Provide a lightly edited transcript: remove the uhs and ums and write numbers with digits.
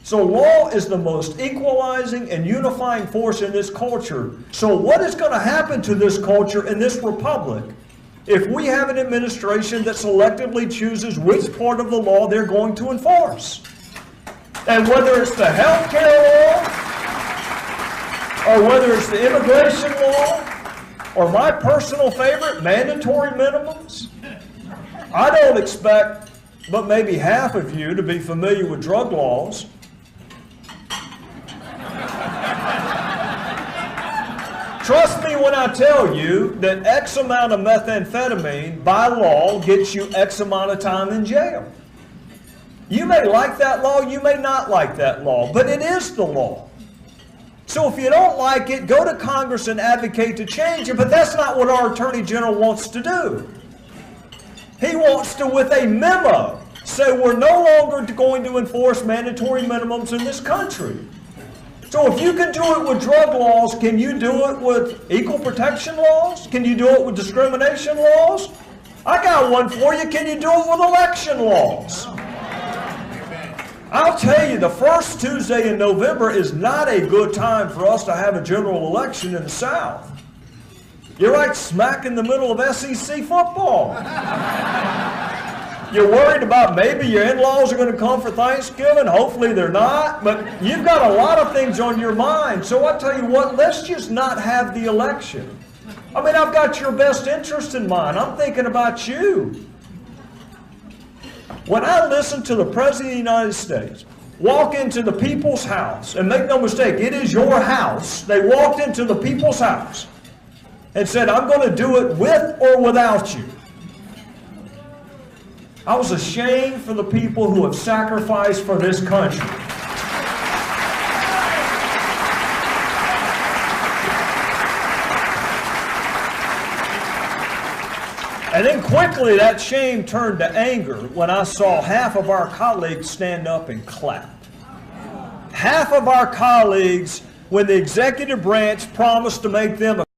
So law is the most equalizing and unifying force in this culture. So what is going to happen to this culture in this republic if we have an administration that selectively chooses which part of the law they're going to enforce? And whether it's the health care law, or whether it's the immigration law, or my personal favorite, mandatory minimums, I don't expect but maybe half of you to be familiar with drug laws. Trust me when I tell you that X amount of methamphetamine by law gets you X amount of time in jail. You may like that law, you may not like that law, but it is the law. So if you don't like it, go to Congress and advocate to change it, but that's not what our Attorney General wants to do. He wants to, with a memo, say we're no longer going to enforce mandatory minimums in this country. So if you can do it with drug laws, can you do it with equal protection laws? Can you do it with discrimination laws? I got one for you. Can you do it with election laws? I'll tell you, the first Tuesday in November is not a good time for us to have a general election in the South. You're right smack in the middle of SEC football. You're worried about maybe your in-laws are going to come for Thanksgiving. Hopefully they're not. But you've got a lot of things on your mind. So I tell you what, let's just not have the election. I mean, I've got your best interest in mind. I'm thinking about you. When I listen to the President of the United States walk into the people's house, and make no mistake, it is your house. They walked into the people's house and said, I'm going to do it with or without you. I was ashamed for the people who have sacrificed for this country. And then quickly that shame turned to anger when I saw half of our colleagues stand up and clap. Half of our colleagues, when the executive branch promised to make them